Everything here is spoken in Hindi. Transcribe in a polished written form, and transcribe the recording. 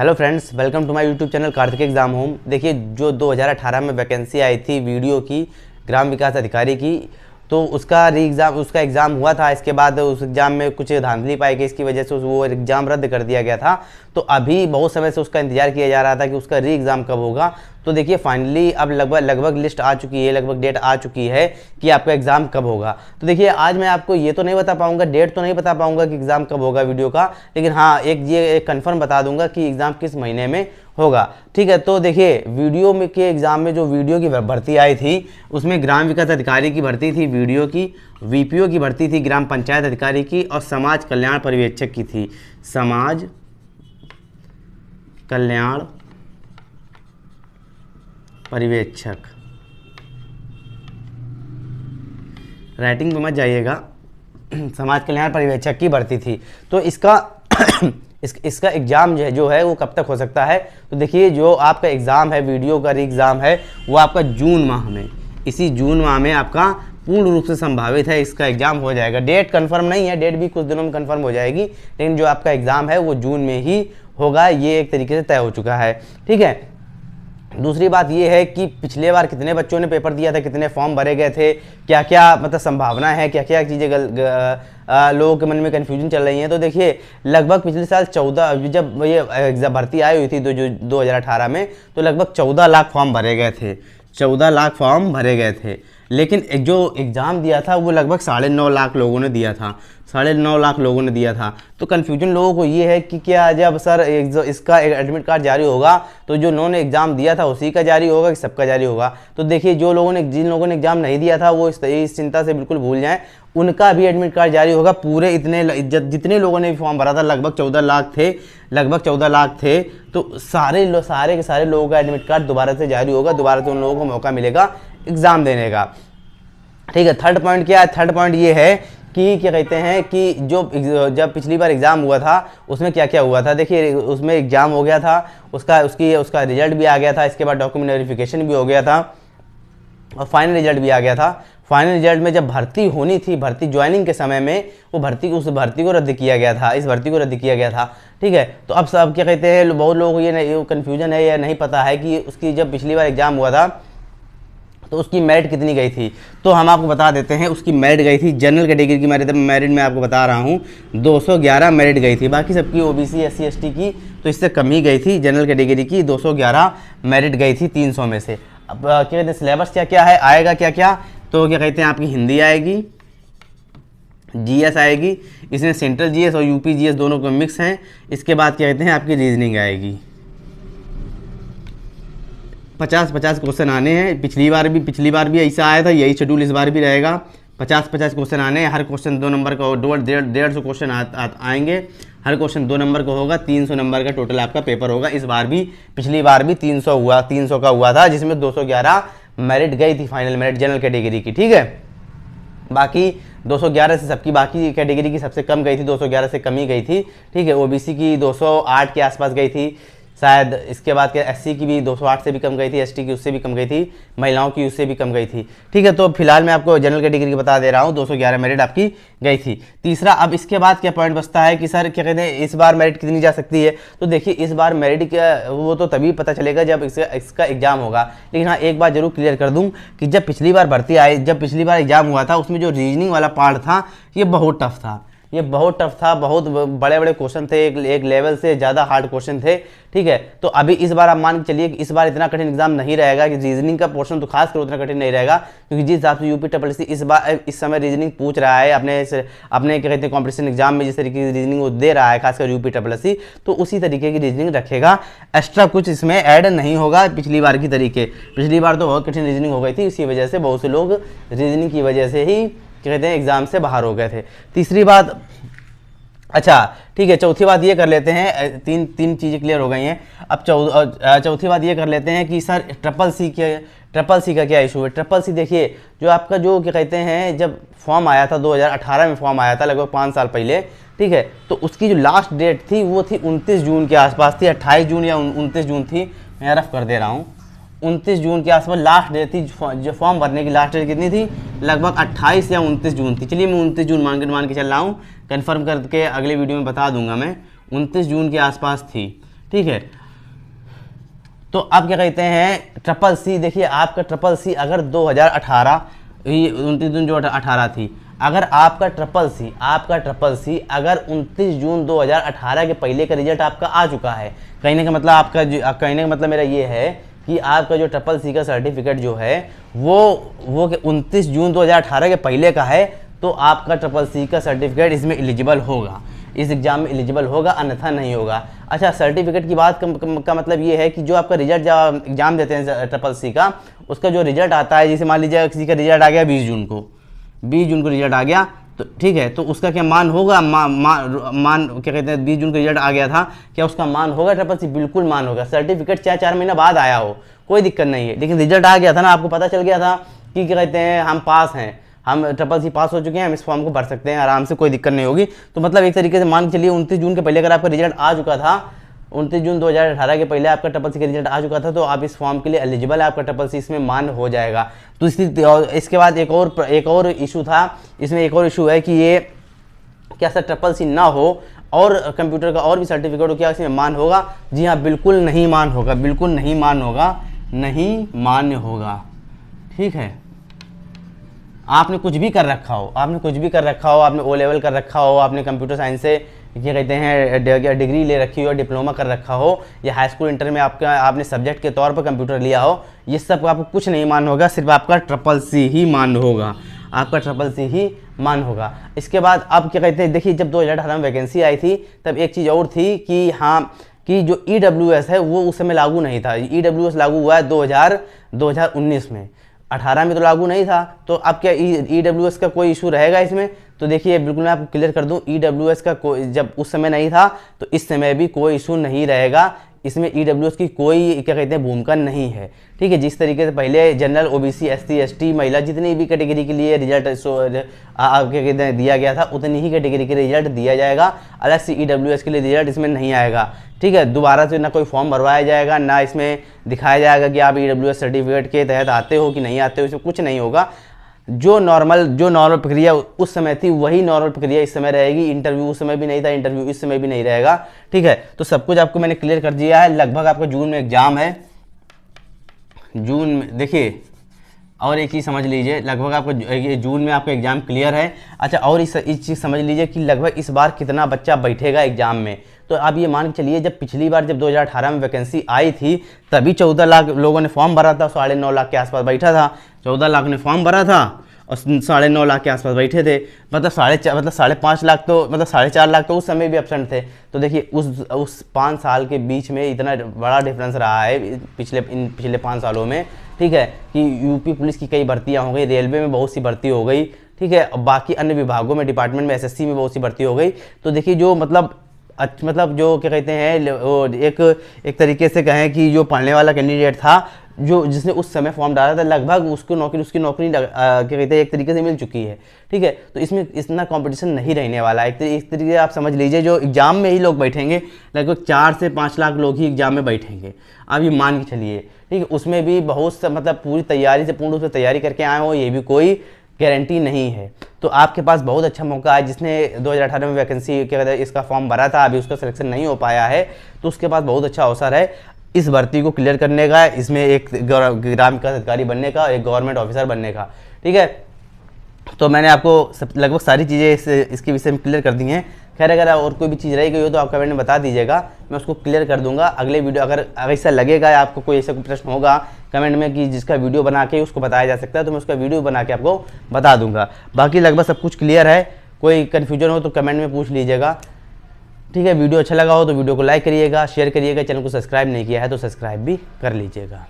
Hello friends, welcome to my YouTube channel Kartik exam home. देखिए, जो 2018 में वैकेंसी आई थी वीडियो की, ग्राम विकास अधिकारी की, तो उसका एग्ज़ाम हुआ था। इसके बाद उस एग्ज़ाम में कुछ धांधली पाई गई, इसकी वजह से वो एग्ज़ाम रद्द कर दिया गया था। तो अभी बहुत समय से उसका इंतजार किया जा रहा था कि उसका री एग्ज़ाम कब होगा। तो देखिए, फाइनली अब लगभग लिस्ट आ चुकी है, लगभग डेट आ चुकी है कि आपका एग्ज़ाम कब होगा। तो देखिए, आज मैं आपको ये तो नहीं बता पाऊंगा, डेट तो नहीं बता पाऊंगा कि एग्ज़ाम कब होगा वीडियो का, लेकिन हाँ एक कन्फर्म बता दूंगा कि एग्ज़ाम किस महीने में होगा। ठीक है, तो देखिए, वीडियो में के एग्ज़ाम में जो वीडियो की भर्ती आई थी उसमें ग्राम विकास अधिकारी की भर्ती थी, वीडियो की, वीपीओ की भर्ती थी, ग्राम पंचायत अधिकारी की, और समाज कल्याण पर्यवेक्षक की थी। समाज कल्याण पर्यवेक्षक, राइटिंग में मत जाइएगा, समाज कल्याण पर्यवेक्षक की भर्ती थी। तो इसका इसका एग्ज़ाम जो है वो कब तक हो सकता है? तो देखिए, जो आपका एग्ज़ाम है, वीडियो का री एग्ज़ाम है, वो आपका जून माह में, इसी जून माह में आपका पूर्ण रूप से संभावित है इसका एग्ज़ाम हो जाएगा। डेट कंफर्म नहीं है, डेट भी कुछ दिनों में कंफर्म हो जाएगी, लेकिन जो आपका एग्ज़ाम है वो जून में ही होगा, ये एक तरीके से तय हो चुका है। ठीक है, दूसरी बात ये है कि पिछले बार कितने बच्चों ने पेपर दिया था, कितने फॉर्म भरे गए थे, क्या क्या मतलब संभावना है, क्या क्या चीज़ें लोगों के मन में कन्फ्यूजन चल रही है। तो देखिए, लगभग पिछले साल 14 जब ये भर्ती आई हुई थी 2018 में, तो लगभग 14 लाख फॉर्म भरे गए थे, 14 लाख फॉर्म भरे गए थे। लेकिन जो एग्ज़ाम दिया था वो लगभग 9.5 लाख लोगों ने दिया था, 9.5 लाख लोगों ने दिया था। तो कन्फ्यूजन लोगों को ये है कि क्या जब सर इसका एडमिट कार्ड जारी होगा तो जो उन्होंने एग्ज़ाम दिया था उसी का जारी होगा कि सबका जारी होगा? तो देखिए, जिन लोगों ने एग्ज़ाम नहीं दिया था वो इस चिंता से बिल्कुल भूल जाएं, उनका भी एडमिट कार्ड जारी होगा। पूरे जितने लोगों ने फॉर्म भरा था, लगभग 14 लाख थे, लगभग 14 लाख थे, तो सारे के सारे लोगों का एडमिट कार्ड दोबारा से जारी होगा, दोबारा से उन लोगों को मौका मिलेगा एग्ज़ाम देने का। ठीक है, थर्ड पॉइंट क्या है? थर्ड पॉइंट ये है कि क्या कहते हैं कि जब पिछली बार एग्ज़ाम हुआ था उसमें क्या क्या हुआ था। देखिए, उसमें एग्ज़ाम हो गया था, उसका रिजल्ट भी आ गया था, इसके बाद डॉक्यूमेंट वेरिफिकेशन भी हो गया था, और फाइनल रिजल्ट भी आ गया था। फाइनल रिजल्ट में जब भर्ती होनी थी, भर्ती ज्वाइनिंग के समय में उस भर्ती को रद्द किया गया था, इस भर्ती को रद्द किया गया था। ठीक है, तो अब सब क्या कहते हैं, बहुत लोगों को ये कन्फ्यूजन है या नहीं पता है कि उसकी जब पिछली बार एग्ज़ाम हुआ था तो उसकी मेरिट कितनी गई थी। तो हम आपको बता देते हैं, उसकी मेरिट गई थी, जनरल कैटेगरी की मेरिट मैं आपको बता रहा हूँ 211 मेरिट गई थी। बाकी सबकी ओबीसी SC ST की तो इससे कम ही गई थी। जनरल कैटेगरी की 211 मेरिट गई थी 300 में से। अब क्या कहते हैं, सिलेबस क्या क्या है, आएगा क्या क्या? तो क्या कहते हैं, आपकी हिंदी आएगी, GS आएगी, इसमें सेंट्रल GS और UP GS दोनों को मिक्स हैं। इसके बाद क्या कहते हैं, आपकी रीजनिंग आएगी। 50-50 क्वेश्चन आने हैं। पिछली बार भी ऐसा आया था, यही शेड्यूल इस बार भी रहेगा। 50-50 क्वेश्चन आने हैं, हर क्वेश्चन 2 नंबर का, 150 क्वेश्चन आएंगे, हर क्वेश्चन 2 नंबर का होगा, 300 नंबर का टोटल आपका पेपर होगा। इस बार भी, पिछली बार भी 300 का हुआ था, जिसमें 211 मेरिट गई थी, फाइनल मेरिट जनरल कैटेगरी की। ठीक है, बाकी 211 से सबकी बाकी कैटेगरी की सबसे कम गई थी, 211 से कम ही गई थी। ठीक है, ओबीसी की 208 के आसपास गई थी शायद। इसके बाद के SC की भी 208 से भी कम गई थी, ST की उससे भी कम गई थी, महिलाओं की उससे भी कम गई थी। ठीक है, तो फिलहाल मैं आपको जनरल कैटेगरी की बता दे रहा हूँ, 211 मेरिट आपकी गई थी। तीसरा, अब इसके बाद क्या पॉइंट बचता है कि सर क्या कहते हैं, इस बार मेरिट कितनी जा सकती है? तो देखिए, इस बार मेरिट का वो तो तभी पता चलेगा जब इसका एग्जाम होगा। लेकिन हाँ, एक बात जरूर क्लियर कर दूँ कि जब पिछली बार एग्जाम हुआ था, उसमें जो रीजनिंग वाला पार्ट था ये बहुत टफ था, बहुत बड़े बड़े क्वेश्चन थे, एक लेवल से ज़्यादा हार्ड क्वेश्चन थे। ठीक है, तो अभी इस बार आप मान के चलिए कि इस बार इतना कठिन एग्जाम नहीं रहेगा, कि रीजनिंग का पोर्शन तो खास कर उतना कठिन नहीं रहेगा, क्योंकि जिस हिसाब से UPSSC इस समय रीजनिंग पूछ रहा है अपने क्या कहते हैं कॉम्पिटिशन एग्जाम में, जिस तरीके की रीजनिंग वो दे रहा है खासकर UPSSC, तो उसी तरीके की रीजनिंग रखेगा, एक्स्ट्रा कुछ इसमें ऐड नहीं होगा पिछली बार की तरीके। पिछली बार तो बहुत कठिन रीजनिंग हो गई थी, इसी वजह से बहुत से लोग रीजनिंग की वजह से ही क्या कहते हैं एग्जाम से बाहर हो गए थे। तीसरी बात, अच्छा ठीक है, चौथी बात ये कर लेते हैं, तीन चीज़ें क्लियर हो गई हैं। अब चौथी बात ये कर लेते हैं कि सर ट्रिपल सी का क्या इशू है? ट्रिपल सी देखिए, जो आपका जो क्या कहते हैं, जब फॉर्म आया था 2018 में फॉर्म आया था, लगभग 5 साल पहले। ठीक है, तो उसकी जो लास्ट डेट थी वो थी 29 जून के आसपास थी, 28 जून या 29 जून थी, मैं रफ कर दे रहा हूँ। 29 जून के आसपास लास्ट डेट थी, जो फॉर्म भरने की लास्ट डेट कितनी थी? लगभग 28 या 29 जून थी। चलिए मैं 29 जून मान के चल रहा हूँ, कन्फर्म करके अगले वीडियो में बता दूंगा मैं। 29 जून के आसपास थी। ठीक है। तो अब क्या कहते हैं ट्रिपल सी, देखिए आपका ट्रिपल सी अगर 2018 ये 29 जून जो 18 थी, अगर आपका ट्रिपल सी अगर 29 जून 2018 के पहले का रिजल्ट आपका आ चुका है, कहने का मतलब आपका कहने का मतलब मेरा ये है कि आपका जो ट्रिपल सी का सर्टिफिकेट जो है वो 29 जून 2018 के पहले का है, तो आपका ट्रिपल सी का सर्टिफिकेट इसमें एलिजिबल होगा, इस एग्ज़ाम में एलिजिबल होगा, अन्यथा नहीं होगा। अच्छा, सर्टिफिकेट की बात का मतलब ये है कि जो आपका रिजल्ट जब एग्ज़ाम देते हैं ट्रिपल सी का, उसका जो रिजल्ट आता है, जैसे मान लीजिए किसी का रिजल्ट आ गया 20 जून को रिजल्ट आ गया, तो ठीक है, तो उसका क्या मान होगा, मान क्या कहते हैं 20 जून का रिजल्ट आ गया था, क्या उसका मान होगा ट्रिपल सी? बिल्कुल मान होगा। सर्टिफिकेट चाहे 4 महीना बाद आया हो, कोई दिक्कत नहीं है, लेकिन रिजल्ट आ गया था ना, आपको पता चल गया था कि क्या कहते हैं हम पास हैं, हम ट्रिपल सी पास हो चुके हैं, हम इस फॉर्म को भर सकते हैं आराम से, कोई दिक्कत नहीं होगी। तो मतलब एक तरीके से मान के चलिए 29 जून के पहले अगर आपका रिजल्ट आ चुका था, 29 जून 2018 के पहले आपका ट्रिपल सी का रिजल्ट आ चुका था, तो आप इस फॉर्म के लिए एलिजिबल है, आपका ट्रिपल सी इसमें मान हो जाएगा। तो इसके बाद एक और इशू था, इसमें एक और इशू है कि ये क्या सर ट्रिपल सी ना हो और कंप्यूटर का और भी सर्टिफिकेट हो, क्या इसमें मान होगा? जी हाँ, बिल्कुल नहीं मान होगा, बिल्कुल नहीं मान होगा, नहीं मान्य होगा। ठीक है, आपने कुछ भी कर रखा हो, आपने ओ लेवल कर रखा हो, आपने कंप्यूटर साइंस से क्या कहते हैं डिग्री ले रखी हो, डिप्लोमा कर रखा हो, या हाई स्कूल इंटर में आपने सब्जेक्ट के तौर पर कंप्यूटर लिया हो, ये सब आपको कुछ नहीं मान होगा, सिर्फ आपका ट्रिपल सी ही मान होगा, आपका ट्रिपल सी ही मान होगा। इसके बाद अब क्या कहते हैं, देखिए जब 2018 में वैकेंसी आई थी तब एक चीज़ और थी कि हाँ कि जो EWS है वो उस समय लागू नहीं था। EWS लागू हुआ है 2019 में, 18 में तो लागू नहीं था। तो अब क्या EWS का कोई इशू रहेगा इसमें? तो देखिए बिल्कुल मैं आपको क्लियर कर दूं, EWS का कोई जब उस समय नहीं था तो इस समय भी कोई इशू नहीं रहेगा, इसमें EWS की कोई क्या कहते हैं भूमिका नहीं है। ठीक है, जिस तरीके से पहले जनरल, OBC, SC, ST, महिला जितनी भी कैटेगरी के लिए रिजल्ट क्या कहते हैं दिया गया था, उतनी ही कैटेगरी के रिजल्ट दिया जाएगा, अलग से EWS के लिए रिजल्ट इसमें नहीं आएगा। ठीक है, दोबारा से ना कोई फॉर्म भरवाया जाएगा, ना इसमें दिखाया जाएगा कि आप EWS सर्टिफिकेट के तहत आते हो कि नहीं आते हो, इसमें कुछ नहीं होगा। जो नॉर्मल प्रक्रिया उस समय थी वही नॉर्मल प्रक्रिया इस समय रहेगी। इंटरव्यू उस समय भी नहीं था, इंटरव्यू इस समय भी नहीं रहेगा। ठीक है, तो सब कुछ आपको मैंने क्लियर कर दिया है। लगभग आपका जून में एग्जाम है, जून में देखिए, और एक चीज़ समझ लीजिए, लगभग आपको जून में आपका एग्ज़ाम क्लियर है। अच्छा, और इस चीज़ समझ लीजिए कि लगभग इस बार कितना बच्चा बैठेगा एग्ज़ाम में। तो आप ये मान के चलिए, जब पिछली बार जब 2018 में वैकेंसी आई थी तभी 14 लाख लोगों ने फॉर्म भरा था, 9.5 लाख के आसपास बैठा था। 14 लाख ने फॉर्म भरा था और 9.5 लाख के आसपास बैठे थे, मतलब 5.5 लाख तो, मतलब 4.5 लाख तो उस समय भी एब्सेंट थे। तो देखिए उस 5 साल के बीच में इतना बड़ा डिफरेंस रहा है पिछले 5 सालों में। ठीक है, कि यूपी पुलिस की कई भर्तियाँ हो गई, रेलवे में बहुत सी भर्ती हो गई, ठीक है, बाकी अन्य विभागों में, डिपार्टमेंट में, SSC में बहुत सी भर्ती हो गई। तो देखिए जो मतलब जो क्या कहते हैं एक तरीके से कहें कि जो पढ़ने वाला कैंडिडेट था, जो जिसने उस समय फॉर्म डाला था, लगभग उसकी नौकरी क्या कहते हैं एक तरीके से मिल चुकी है। ठीक है, तो इसमें इतना कंपटीशन नहीं रहने वाला है। एक तरीके से आप समझ लीजिए जो एग्ज़ाम में ही लोग बैठेंगे, लगभग 4 से 5 लाख लोग ही एग्ज़ाम में बैठेंगे, आप ये मान के चलिए। ठीक है, उसमें भी बहुत मतलब पूरी तैयारी से पूर्ण रूप से तैयारी करके आए हो, ये भी कोई गारंटी नहीं है। तो आपके पास बहुत अच्छा मौका है। जिसने 2018 में वैकेंसी क्या कहते हैं इसका फॉर्म भरा था, अभी उसका सिलेक्शन नहीं हो पाया है, तो उसके पास बहुत अच्छा अवसर है इस भर्ती को क्लियर करने का, इसमें एक ग्राम विकास अधिकारी बनने का, एक गवर्नमेंट ऑफिसर बनने का। ठीक है, तो मैंने आपको लगभग सारी चीज़ें इसके विषय में क्लियर कर दी हैं। खैर, अगर और कोई भी चीज़ रह गई हो तो आप कमेंट में बता दीजिएगा, मैं उसको क्लियर कर दूंगा। अगले वीडियो अगर ऐसा लगेगा, आपको कोई ऐसा प्रश्न होगा कमेंट में कि जिसका वीडियो बना के उसको बताया जा सकता है, तो मैं उसका वीडियो बना के आपको बता दूंगा। बाकी लगभग सब कुछ क्लियर है, कोई कन्फ्यूजन हो तो कमेंट में पूछ लीजिएगा। ठीक है, वीडियो अच्छा लगा हो तो वीडियो को लाइक करिएगा, शेयर करिएगा, चैनल को सब्सक्राइब नहीं किया है तो सब्सक्राइब भी कर लीजिएगा।